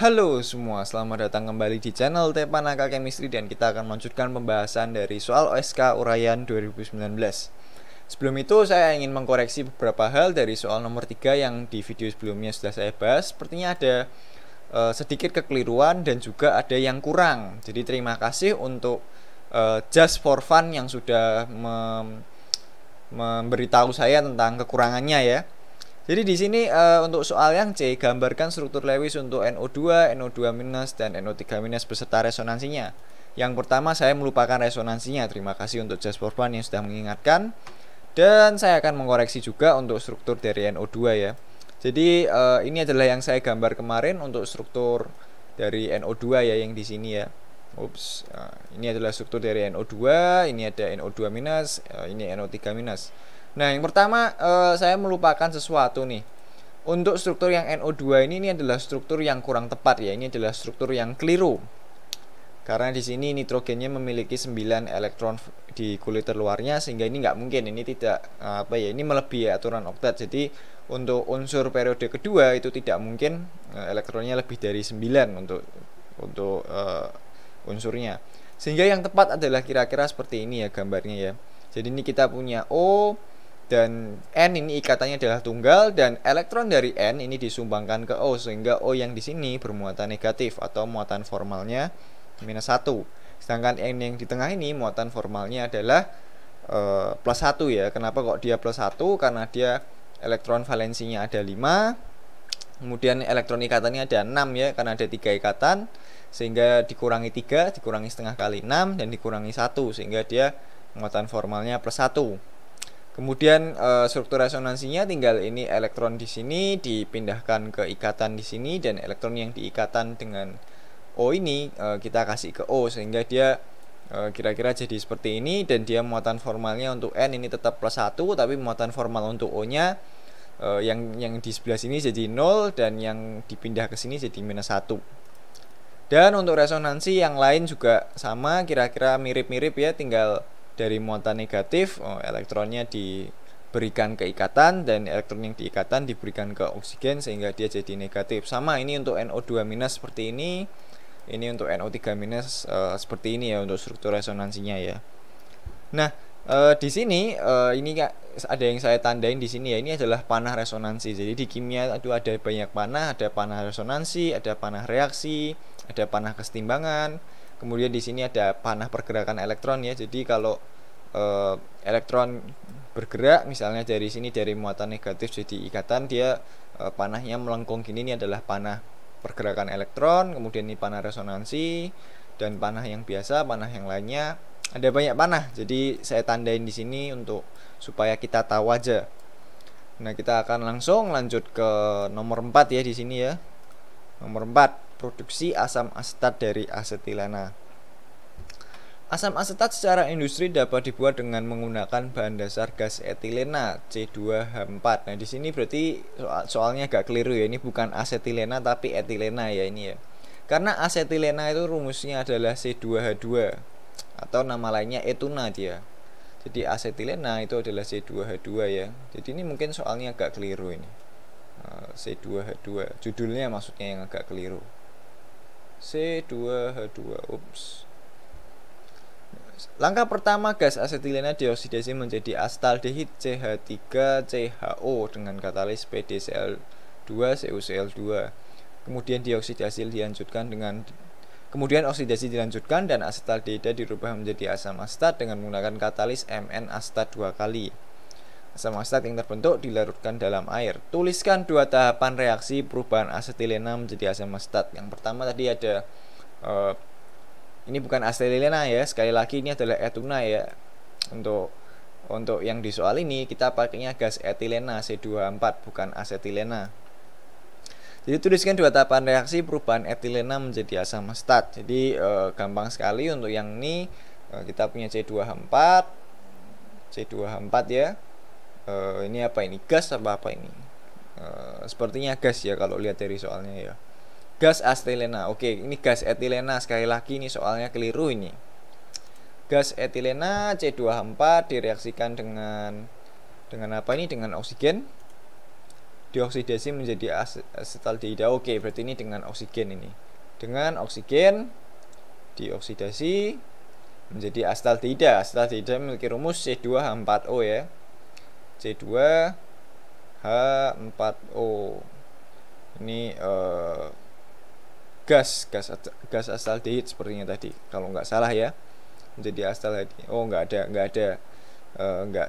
Halo semua, selamat datang kembali di channel Tepanaka Chemistry dan kita akan melanjutkan pembahasan dari soal OSK Uraian 2019. Sebelum itu saya ingin mengkoreksi beberapa hal dari soal nomor 3 yang di video sebelumnya sudah saya bahas. Sepertinya ada sedikit kekeliruan dan juga ada yang kurang. Jadi terima kasih untuk Just for Fun yang sudah memberitahu saya tentang kekurangannya ya. Jadi di sini untuk soal yang C, gambarkan struktur Lewis untuk NO2, NO2- dan NO3- beserta resonansinya. Yang pertama saya melupakan resonansinya. Terima kasih untuk Just for Fun yang sudah mengingatkan. Dan saya akan mengkoreksi juga untuk struktur dari NO2 ya. Jadi ini adalah yang saya gambar kemarin untuk struktur dari NO2 ya yang di sini ya. Ini adalah struktur dari NO2, ini ada NO2-, ini NO3-. Nah, yang pertama saya melupakan sesuatu nih. Untuk struktur yang NO2 ini adalah struktur yang kurang tepat ya. Ini adalah struktur yang keliru. Karena di sini nitrogennya memiliki 9 elektron di kulit terluarnya sehingga ini nggak mungkin. Ini tidak ini melebihi aturan oktat. Jadi untuk unsur periode kedua itu tidak mungkin elektronnya lebih dari 9 untuk unsurnya. Sehingga yang tepat adalah kira-kira seperti ini ya gambarnya ya. Jadi ini kita punya O dan N, ini ikatannya adalah tunggal, dan elektron dari N ini disumbangkan ke O sehingga O yang di sini bermuatan negatif atau muatan formalnya -1. Sedangkan N yang di tengah ini muatan formalnya adalah +1 ya. Kenapa kok dia +1? Karena dia elektron valensinya ada 5. Kemudian elektron ikatannya ada 6 ya, karena ada 3 ikatan, sehingga dikurangi 3, dikurangi setengah kali 6, dan dikurangi 1, sehingga dia muatan formalnya +1. Kemudian struktur resonansinya tinggal ini elektron di sini dipindahkan ke ikatan di sini, dan elektron yang diikatan dengan O ini kita kasih ke O sehingga dia kira-kira jadi seperti ini, dan dia muatan formalnya untuk N ini tetap +1, tapi muatan formal untuk O-nya yang di sebelah sini jadi 0 dan yang dipindah ke sini jadi -1. Dan untuk resonansi yang lain juga sama, kira-kira mirip-mirip ya, tinggal dari muatan negatif elektronnya diberikan ke ikatan dan elektron yang diikatan diberikan ke oksigen sehingga dia jadi negatif. Sama ini untuk NO2- seperti ini untuk NO3- seperti ini ya untuk struktur resonansinya ya. Nah, di sini ini ada yang saya tandain di sini ya, ini adalah panah resonansi. Jadi di kimia itu ada banyak panah, ada panah resonansi, ada panah reaksi, ada panah kesetimbangan. Kemudian di sini ada panah pergerakan elektron ya. Jadi kalau elektron bergerak misalnya dari sini dari muatan negatif jadi ikatan, dia panahnya melengkung gini, ini adalah panah pergerakan elektron. Kemudian ini panah resonansi, dan panah yang biasa, panah yang lainnya ada banyak panah. Jadi saya tandain di sini untuk supaya kita tahu aja. Nah, kita akan langsung lanjut ke nomor 4 ya di sini ya. Nomor 4, produksi asam asetat dari asetilena. Asam asetat secara industri dapat dibuat dengan menggunakan bahan dasar gas etilena C2H4. Nah, di sini berarti soalnya agak keliru ya. Ini bukan asetilena tapi etilena ya ini ya. Karena asetilena itu rumusnya adalah C2H2 atau nama lainnya etuna dia. Jadi asetilena itu adalah C2H2 ya. Jadi ini mungkin soalnya agak keliru ini. C2H2, judulnya maksudnya yang agak keliru. C2H2. Langkah pertama, gas asetilena dioksidasi menjadi astaldehid CH3CHO dengan katalis PdCl2CuCl2. Kemudian oksidasi dilanjutkan dan asetaldehida dirubah menjadi asam asetat dengan menggunakan katalis Mn asetat 2 kali. Asam asetat yang terbentuk dilarutkan dalam air. Tuliskan 2 tahapan reaksi perubahan asetilena menjadi asam asetat. Yang pertama tadi ada ini bukan asetilena ya, sekali lagi ini adalah etuna ya. Untuk yang di soal ini kita pakainya gas etilena C2H4 bukan asetilena. Jadi tuliskan 2 tahapan reaksi perubahan etilena menjadi asam asetat. Jadi gampang sekali untuk yang ini kita punya C2H4 ya. Ini apa ini? Gas apa ini? Sepertinya gas ya kalau lihat dari soalnya ya. Gas asetilena. Oke, ini gas etilena, sekali lagi ini soalnya keliru ini. Gas etilena C2H4 direaksikan dengan apa ini? Dengan oksigen. dioksidasi menjadi asetaldehida. Oke, berarti ini dengan oksigen ini. Dengan oksigen dioksidasi menjadi asetaldehida. Asetaldehida memiliki rumus C2H4O ya. C2H4O. Ini gas asaldehid sepertinya tadi, kalau nggak salah ya. Menjadi asetaldehida. Oh, nggak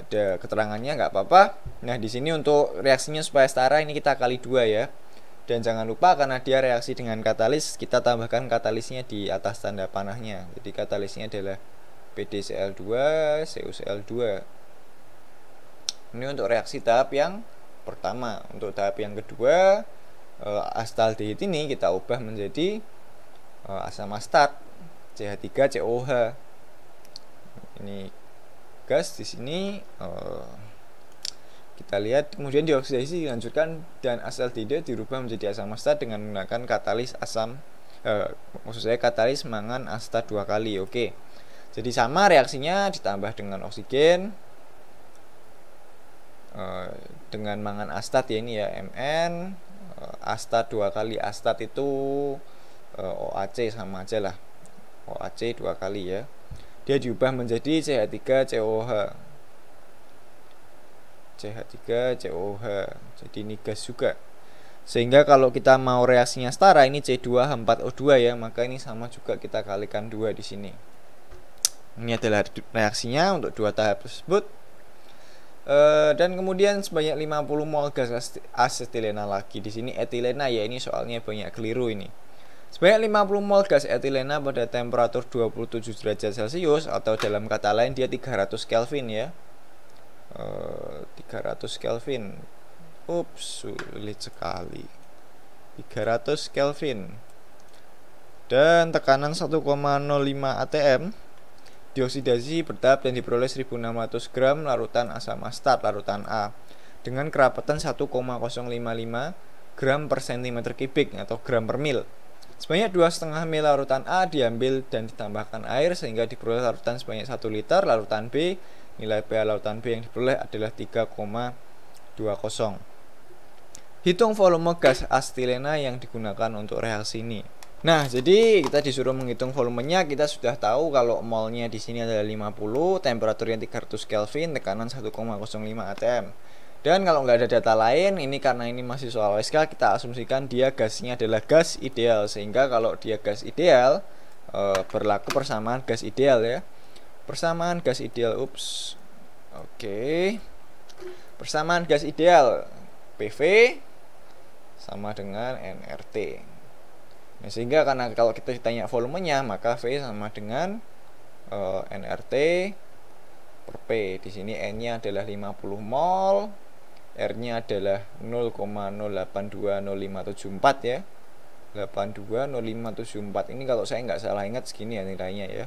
ada keterangannya, nggak apa-apa. Nah, di sini untuk reaksinya supaya setara ini kita kali 2 ya. Dan jangan lupa karena dia reaksi dengan katalis, kita tambahkan katalisnya di atas tanda panahnya. Jadi katalisnya adalah PdCl2 CuCl2. Ini untuk reaksi tahap yang pertama. Untuk tahap yang kedua, asetaldehid ini kita ubah menjadi asam astat CH3COH. Ini gas di sini kita lihat, kemudian dioksidasi dilanjutkan dan asetaldehida dirubah menjadi asam astat dengan menggunakan katalis katalis mangan astat 2 kali. Oke. Jadi sama reaksinya, ditambah dengan oksigen dengan mangan astat ya, ini ya, Mn astat 2 kali. Astat itu OAC sama aja lah, OAC 2 kali ya. Dia diubah menjadi CH3COH. Jadi ini gas juga. Sehingga kalau kita mau reaksinya setara, ini C2H4O2 ya, maka ini sama juga kita kalikan 2 di sini. Ini adalah reaksinya untuk 2 tahap tersebut. Dan kemudian sebanyak 50 mol gas asetilena lagi. Di sini etilena ya, ini soalnya banyak keliru ini. Sebanyak 50 mol gas etilena pada temperatur 27 derajat Celcius, atau dalam kata lain dia 300 Kelvin ya. 300 Kelvin. Ups, sulit sekali. 300 Kelvin. Dan tekanan 1,05 atm. Dioksidasi bertahap dan diperoleh 1600 gram larutan asam astat larutan A dengan kerapatan 1,055 gram per cm kubik atau gram per mil. Sebanyak 2,5 mil larutan A diambil dan ditambahkan air sehingga diperoleh larutan sebanyak 1 liter larutan B. Nilai pH larutan B yang diperoleh adalah 3,20. Hitung volume gas asetilena yang digunakan untuk reaksi ini. Nah, jadi kita disuruh menghitung volumenya. Kita sudah tahu kalau molnya di sini adalah 50, temperaturnya 300 Kelvin, tekanan 1,05 atm. Dan kalau nggak ada data lain, ini karena ini masih soal OSK, kita asumsikan dia gasnya adalah gas ideal. Sehingga kalau dia gas ideal, berlaku persamaan gas ideal ya. Persamaan gas ideal, Oke. Persamaan gas ideal PV sama dengan nRT. Nah, sehingga karena kalau kita ditanya volumenya, maka V sama dengan nRT per P. Di sini N-nya adalah 50 mol, R-nya adalah 0,082057 ya. 820574. Ini kalau saya nggak salah ingat segini ya nilainya ya.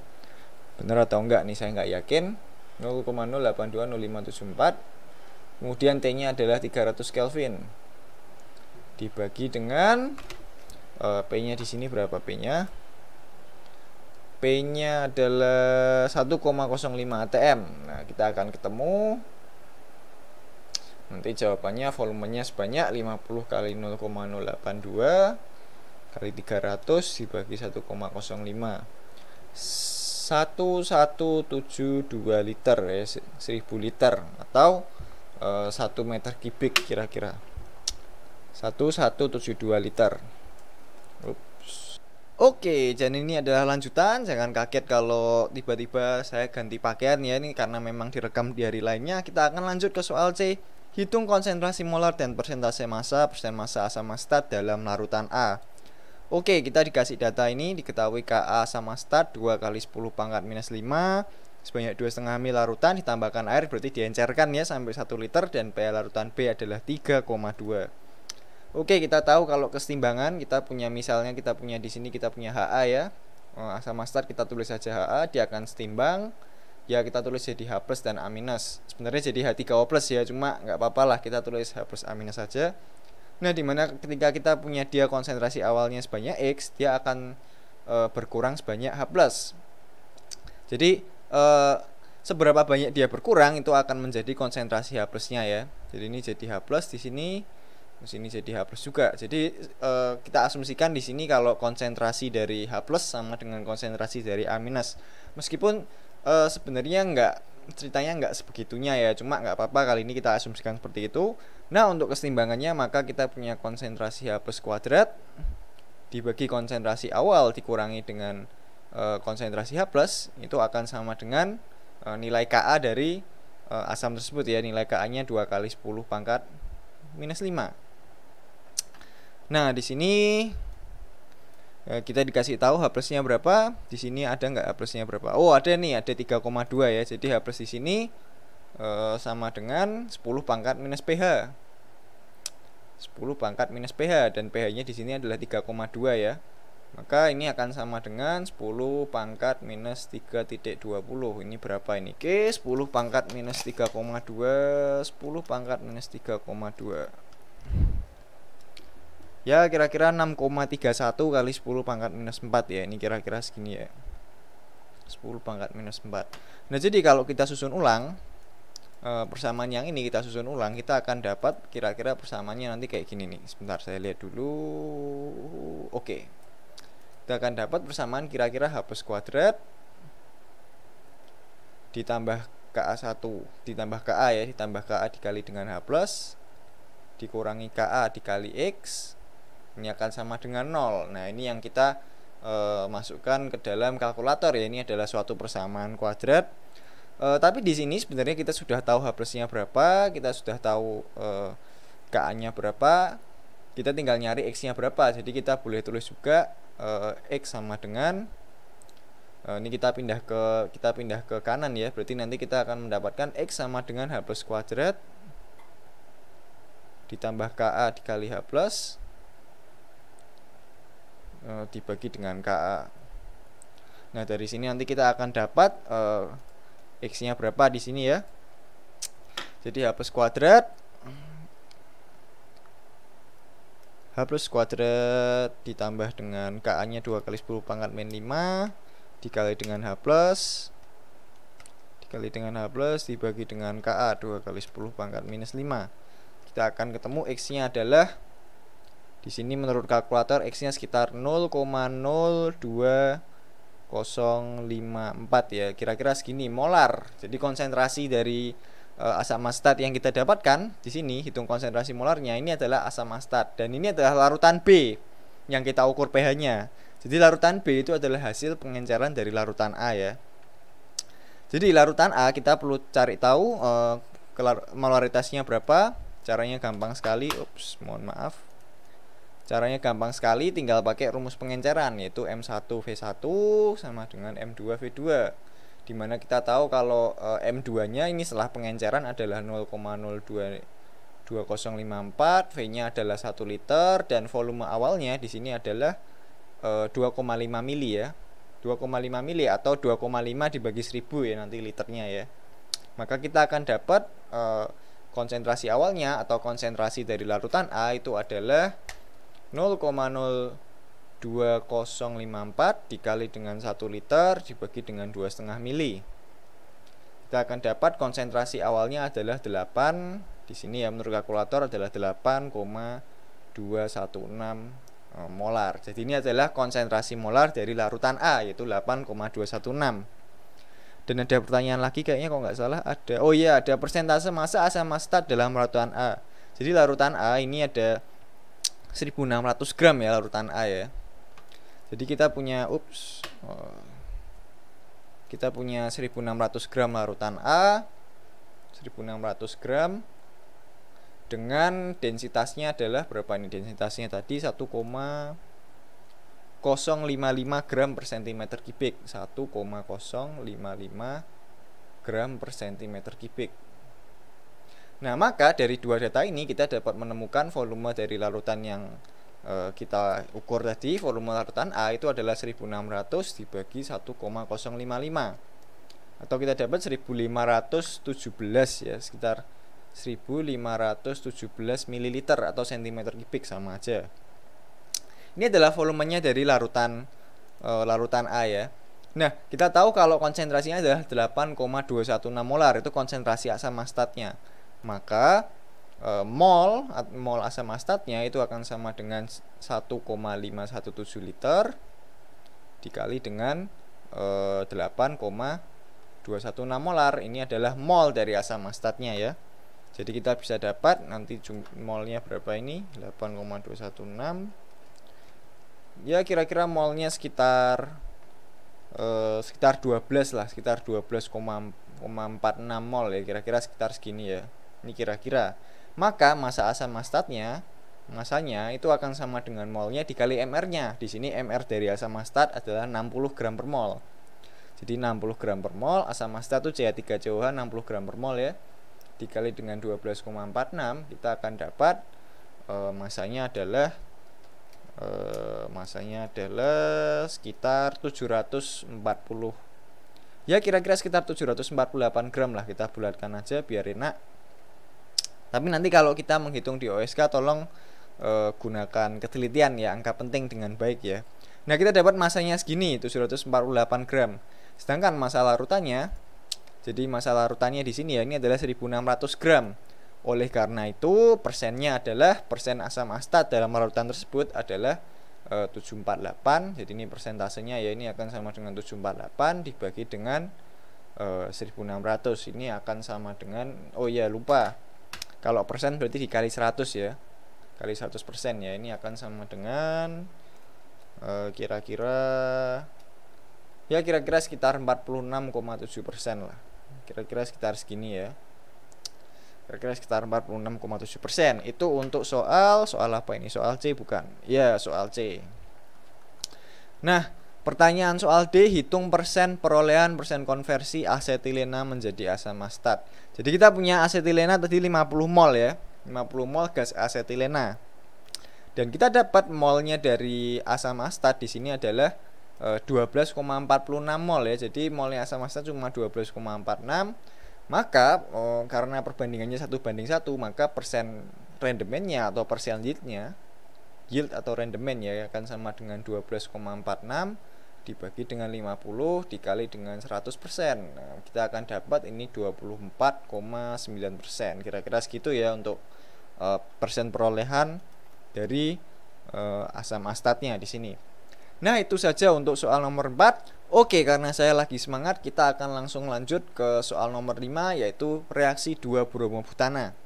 Benar atau enggak nih saya nggak yakin. 0,082057. Kemudian T-nya adalah 300 Kelvin. Dibagi dengan P-nya di sini berapa P-nya? P-nya adalah 1,05 atm. Nah, kita akan ketemu nanti jawabannya volumenya sebanyak 50 kali 0,082 kali 300 dibagi 1,05. 1172 liter ya, 1000 liter atau 1 meter kubik kira-kira. 1172 liter. Oke, jadi ini adalah lanjutan. Jangan kaget kalau tiba-tiba saya ganti pakaian ya, ini karena memang direkam di hari lainnya. Kita akan lanjut ke soal C. Hitung konsentrasi molar dan persentase massa asam astat dalam larutan A. Oke, kita dikasih data ini, diketahui Ka asam astat 2 kali 10 pangkat minus 5 sebanyak 2,5 ml larutan, ditambahkan air berarti diencerkan ya sampai 1 liter, dan pH larutan B adalah 3,2. Oke, kita tahu kalau kesetimbangan kita punya, misalnya kita punya di sini kita punya Ha ya. Asam astat kita tulis saja Ha, dia akan setimbang. Ya kita tulis jadi H+ dan A-. Sebenarnya jadi H3O+ ya, cuma nggak apa-apa lah kita tulis H+ A- saja. Nah, dimana ketika kita punya dia konsentrasi awalnya sebanyak X, dia akan berkurang sebanyak H+. Jadi seberapa banyak dia berkurang itu akan menjadi konsentrasi H+-nya ya. Jadi ini jadi H+ di sini. Sini jadi H+ juga. Jadi kita asumsikan di sini kalau konsentrasi dari H+ sama dengan konsentrasi dari A-. Meskipun sebenarnya ceritanya nggak sebegitunya ya, cuma nggak apa-apa, kali ini kita asumsikan seperti itu. Nah, untuk keseimbangannya maka kita punya konsentrasi H+ kuadrat dibagi konsentrasi awal dikurangi dengan konsentrasi H+, itu akan sama dengan nilai Ka dari asam tersebut ya. Nilai Ka-nya 2 kali 10 pangkat minus 5. Nah, di sini kita dikasih tahu H+-nya berapa. Di sini ada nggak H+-nya berapa? Oh, ada nih, ada 3,2 ya. Jadi H+ di sini sama dengan 10 pangkat minus pH. 10 pangkat minus pH, dan pH-nya di sini adalah 3,2 ya. Maka ini akan sama dengan 10 pangkat minus 3,20. Ini berapa ini? Oke, 10 pangkat minus 3,2, 10 pangkat minus 3,2. Ya, kira-kira 6,31 kali 10 pangkat minus 4 ya. Ini kira-kira segini ya. 10 pangkat minus 4. Nah, jadi kalau kita susun ulang persamaan yang ini, kita susun ulang, kita akan dapat kira-kira persamaannya nanti kayak gini nih. Sebentar, saya lihat dulu. Oke. Kita akan dapat persamaan kira-kira H+ kuadrat ditambah Ka1 ditambah Ka ya, ditambah Ka dikali dengan H+ dikurangi Ka dikali X, ini akan sama dengan 0. Nah, ini yang kita masukkan ke dalam kalkulator ya. Ini adalah suatu persamaan kuadrat. Tapi di sini sebenarnya kita sudah tahu H+-nya berapa, kita sudah tahu Ka-nya berapa, kita tinggal nyari X-nya berapa. Jadi kita boleh tulis juga X sama dengan ini kita pindah ke kanan ya. Berarti nanti kita akan mendapatkan X sama dengan H+ kuadrat ditambah Ka dikali H+ dibagi dengan Ka. Nah, dari sini nanti kita akan dapat X-nya berapa di sini ya. Jadi H+ kuadrat ditambah dengan Ka-nya 2 kali 10 pangkat min 5 dikali dengan H+ dibagi dengan Ka 2 kali 10 pangkat minus 5. Kita akan ketemu X-nya adalah di sini menurut kalkulator X-nya sekitar 0,02054 ya, kira-kira segini molar. Jadi konsentrasi dari asam asetat yang kita dapatkan di sini, hitung konsentrasi molarnya, ini adalah asam asetat, dan ini adalah larutan B yang kita ukur pH-nya. Jadi larutan B itu adalah hasil pengenceran dari larutan A ya. Jadi larutan A kita perlu cari tahu molaritasnya berapa. Caranya gampang sekali. Caranya gampang sekali, tinggal pakai rumus pengenceran, yaitu M1V1 sama dengan M2V2. Dimana kita tahu kalau M2-nya ini setelah pengenceran adalah 0,02054, V-nya adalah 1 liter, dan volume awalnya di sini adalah 2,5 mili ya. 2,5 mili atau 2,5 dibagi 1000 ya nanti liternya ya. Maka kita akan dapat konsentrasi awalnya atau konsentrasi dari larutan A itu adalah 0,02054 dikali dengan 1 liter dibagi dengan 2,5 mili. Kita akan dapat konsentrasi awalnya adalah 8, di sini ya menurut kalkulator adalah 8,216 molar. Jadi ini adalah konsentrasi molar dari larutan A, yaitu 8,216. Dan ada pertanyaan lagi kayaknya kalau nggak salah ada. Oh iya, ada persentase massa asam asetat dalam larutan A. Jadi larutan A ini ada 1600 gram ya, larutan A ya. Jadi kita punya 1600 gram larutan A, 1600 gram dengan densitasnya adalah berapa ini? Densitasnya tadi 1,055 gram per centimeter kubik. 1,055 gram per centimeter kubik. Nah, maka dari dua data ini kita dapat menemukan volume dari larutan yang kita ukur tadi. Volume larutan A itu adalah 1600 dibagi 1,055, atau kita dapat 1517 ya, sekitar 1517 ml atau cm kubik, sama aja. Ini adalah volumenya dari larutan A ya. Nah, kita tahu kalau konsentrasinya adalah 8,216 molar, itu konsentrasi asam asetatnya. Maka mol asam astatnya itu akan sama dengan 1,517 liter dikali dengan 8,216 molar. Ini adalah mol dari asam astatnya ya. Jadi kita bisa dapat nanti molnya berapa ini? 8,216. Ya kira-kira molnya sekitar 12 lah, sekitar 12,46 mol ya, kira-kira sekitar segini ya. Ini kira-kira. Maka massa asam astatnya, masanya itu akan sama dengan molnya dikali mR-nya. Di sini mR dari asam astat adalah 60 gram per mol. Jadi 60 gram per mol, asam astat itu CH3COH 60 gram per mol ya. Dikali dengan 12,46, kita akan dapat masanya adalah sekitar 740. Ya kira-kira sekitar 748 gram lah, kita bulatkan aja biar enak. Tapi nanti kalau kita menghitung di OSK tolong gunakan ketelitian ya, angka penting dengan baik ya. Nah, kita dapat masanya segini, 748 gram. Sedangkan massa larutannya, jadi massa larutannya di sini ya, ini adalah 1600 gram. Oleh karena itu, persennya adalah persen asam astat dalam larutan tersebut adalah 748. Jadi ini persentasenya ya, ini akan sama dengan 748 dibagi dengan 1600. Ini akan sama dengan, oh ya lupa, kalau persen berarti dikali 100 ya, kali 100% ya. Ini akan sama dengan kira-kira sekitar 46,7% lah. Kira-kira sekitar segini ya. Kira-kira sekitar 46,7%. Itu untuk soal apa ini? Soal C bukan? Ya, soal C. Nah, pertanyaan soal D, hitung persen perolehan persen konversi asetilena menjadi asam astat. Jadi kita punya asetilena tadi 50 mol ya. 50 mol gas asetilena. Dan kita dapat molnya dari asam astat di sini adalah 12,46 mol ya. Jadi molnya asam astat cuma 12,46. Maka karena perbandingannya 1:1, maka persen rendemennya atau persen yield atau rendemen ya akan sama dengan 12,46 dibagi dengan 50 dikali dengan 100%. Nah, kita akan dapat ini 24,9%. Kira-kira segitu ya untuk persen perolehan dari asam astatnya di sini. Nah, itu saja untuk soal nomor 4. Oke, karena saya lagi semangat, kita akan langsung lanjut ke soal nomor 5, yaitu reaksi 2-bromobutana.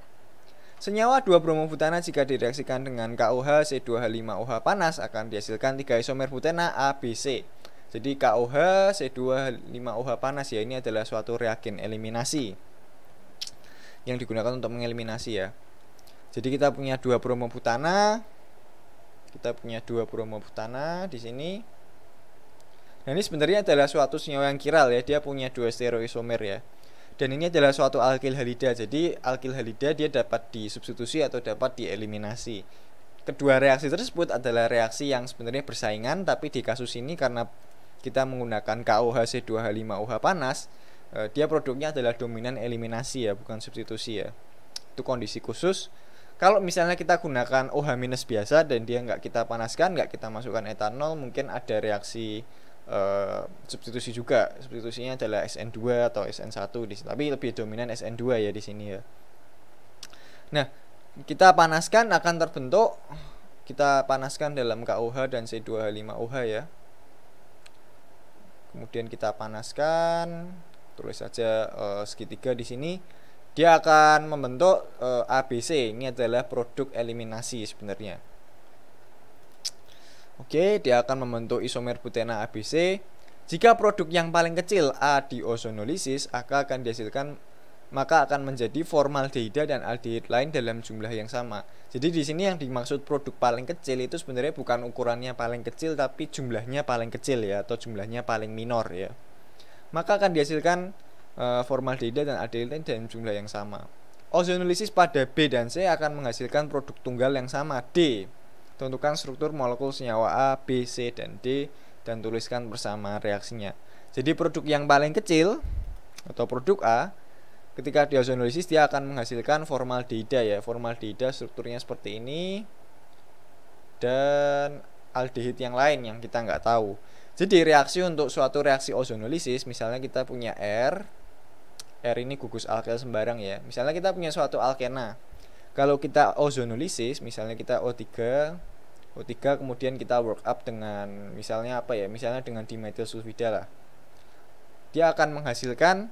Senyawa 2-bromobutana jika direaksikan dengan KOH C2H5OH panas akan dihasilkan 3 isomer butena ABC. Jadi KOH C2H5OH panas ya, ini adalah suatu reagen eliminasi yang digunakan untuk mengeliminasi ya. Jadi kita punya 2-bromobutana. Di sini. Nah, ini sebenarnya adalah suatu senyawa yang kiral ya, dia punya 2 stereoisomer ya. Dan ini adalah suatu alkil halida. Jadi alkil halida dia dapat disubstitusi atau dapat dieliminasi. Kedua reaksi tersebut adalah reaksi yang sebenarnya bersaingan, tapi di kasus ini karena kita menggunakan KOH C2H5OH panas, dia produknya adalah dominan eliminasi ya, bukan substitusi ya. Itu kondisi khusus. Kalau misalnya kita gunakan OH- biasa dan dia nggak kita panaskan, nggak kita masukkan etanol, mungkin ada reaksi substitusi juga. Substitusinya adalah SN2 atau SN1 tapi lebih dominan SN2 ya di sini ya. Nah, kita panaskan akan terbentuk, kita panaskan dalam KOH dan C2H5OH ya. Kemudian kita panaskan, tulis saja segitiga di sini. Dia akan membentuk ABC. Ini adalah produk eliminasi sebenarnya. Oke, dia akan membentuk isomer butena ABC. Jika produk yang paling kecil A diozonolisis, maka akan menjadi formaldehida dan aldehid lain dalam jumlah yang sama. Jadi di sini yang dimaksud produk paling kecil itu sebenarnya bukan ukurannya paling kecil, tapi jumlahnya paling kecil ya, atau jumlahnya paling minor ya. Maka akan dihasilkan formaldehida dan aldehid lain dalam jumlah yang sama. Ozonolisis pada B dan C akan menghasilkan produk tunggal yang sama D. Tentukan struktur molekul senyawa A, B, C, dan D dan tuliskan bersama reaksinya. Jadi produk yang paling kecil atau produk A, ketika diozonolisis dia akan menghasilkan formaldehida ya. Formaldehida strukturnya seperti ini, dan aldehid yang lain yang kita nggak tahu. Jadi reaksi untuk suatu reaksi ozonolisis, misalnya kita punya R ini gugus alkel sembarang ya. Misalnya kita punya suatu alkena. Kalau kita ozonolisis, misalnya kita O3 kemudian kita work up dengan misalnya apa ya? Misalnya dengan dimetil sulfida lah. Dia akan menghasilkan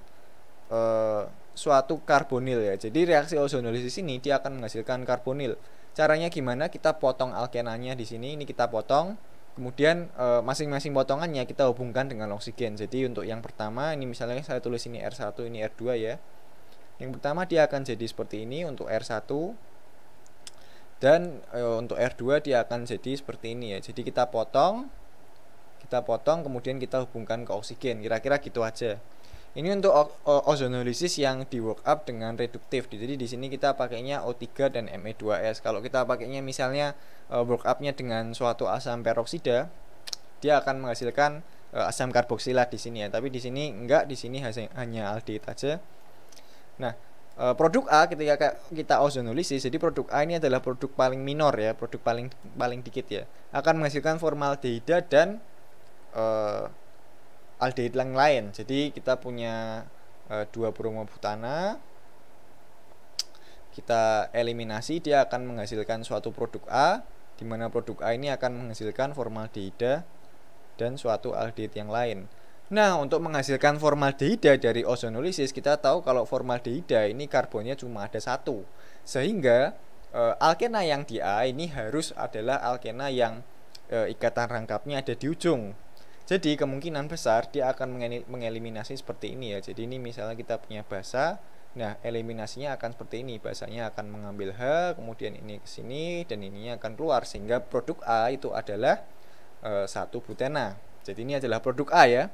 suatu karbonil ya. Jadi reaksi ozonolisis ini dia akan menghasilkan karbonil. Caranya gimana? Kita potong alkenanya di sini. Ini kita potong. Kemudian masing-masing potongannya kita hubungkan dengan oksigen. Jadi untuk yang pertama ini misalnya saya tulis ini R1, ini R2 ya. Yang pertama dia akan jadi seperti ini untuk R1, dan untuk R2 dia akan jadi seperti ini ya. Jadi kita potong kemudian kita hubungkan ke oksigen. Kira-kira gitu aja. Ini untuk ozonolisis yang di work up dengan reduktif. Jadi di sini kita pakainya O3 dan Me2S. Kalau kita pakainya misalnya work up-nya dengan suatu asam peroksida, dia akan menghasilkan asam karboksilat di sini ya. Tapi di sini enggak, di sini hanya aldehid aja. Nah, produk A ketika kita ozonolisis, jadi produk A ini adalah produk paling minor ya, produk paling dikit ya, akan menghasilkan formaldehida dan aldehid yang lain. Jadi kita punya 2 bromobutana, kita eliminasi, dia akan menghasilkan suatu produk A, di mana produk A ini akan menghasilkan formaldehida dan suatu aldehid yang lain. Nah, untuk menghasilkan formaldehida dari ozonolisis, kita tahu kalau formaldehida ini karbonnya cuma ada 1. Sehingga alkena yang di A ini harus adalah alkena yang ikatan rangkapnya ada di ujung. Jadi kemungkinan besar dia akan mengeliminasi seperti ini ya. Jadi ini misalnya kita punya basa. Nah, eliminasinya akan seperti ini. Basanya akan mengambil H, kemudian ini ke sini dan ininya akan keluar, sehingga produk A itu adalah 1 butena. Jadi ini adalah produk A ya.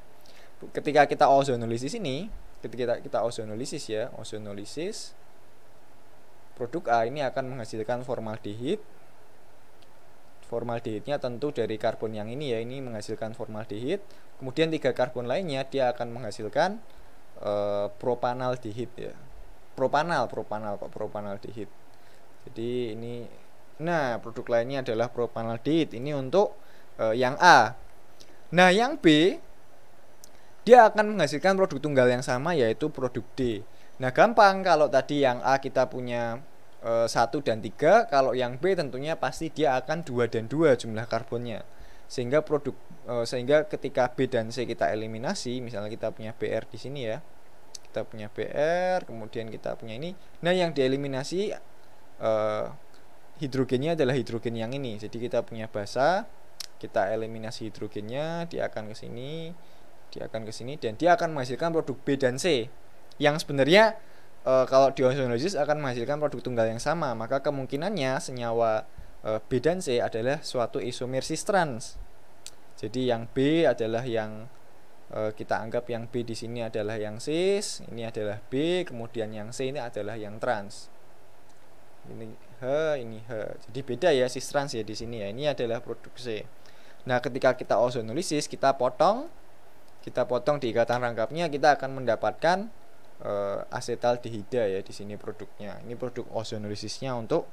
Ketika kita ozonolisis ini, ketika kita ozonolisis ya, ozonolisis, produk A ini akan menghasilkan formaldehid. Formaldehidnya tentu dari karbon yang ini ya, ini menghasilkan formaldehid. Kemudian 3 karbon lainnya dia akan menghasilkan propanaldehid ya. Propanaldehid. Jadi ini, nah produk lainnya adalah propanaldehid. Ini untuk yang A. Nah yang B, dia akan menghasilkan produk tunggal yang sama, yaitu produk D. Nah gampang, kalau tadi yang A kita punya 1 dan 3, kalau yang B tentunya pasti dia akan 2 dan 2 jumlah karbonnya. Sehingga sehingga ketika B dan C kita eliminasi, misalnya kita punya Br di sini ya. Kita punya Br, kemudian kita punya ini. Nah yang dieliminasi hidrogennya adalah hidrogen yang ini. Jadi kita punya basa, kita eliminasi hidrogennya, dia akan ke sini, dan dia akan menghasilkan produk B dan C yang sebenarnya kalau di ozonolisis akan menghasilkan produk tunggal yang sama. Maka kemungkinannya senyawa B dan C adalah suatu isomer cis trans. Jadi yang B adalah yang kita anggap yang B di sini adalah yang cis, ini adalah B, kemudian yang C ini adalah yang trans. Ini H, ini H. Jadi beda ya cis trans ya di sini ya. Ini adalah produk C. Nah, ketika kita ozonolisis, kita potong di ikatan rangkapnya, kita akan mendapatkan asetaldehida ya di sini produknya. Ini produk ozonolisisnya untuk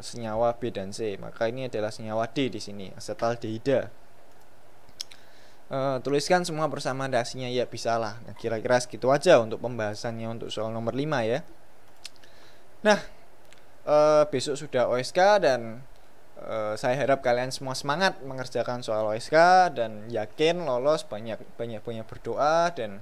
senyawa B dan C. Maka ini adalah senyawa D di sini, asetaldehida. Tuliskan semua bersama reaksinya ya, bisa lah. Nah, kira-kira segitu aja untuk pembahasannya untuk soal nomor 5 ya. Nah, besok sudah OSK dan saya harap kalian semua semangat mengerjakan soal OSK dan yakin lolos, banyak berdoa, dan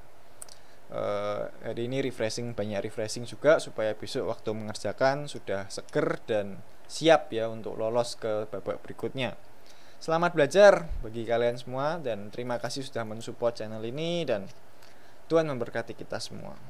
hari ini banyak refreshing juga supaya besok waktu mengerjakan sudah seger dan siap ya untuk lolos ke babak berikutnya. Selamat belajar bagi kalian semua dan terima kasih sudah mensupport channel ini, dan Tuhan memberkati kita semua.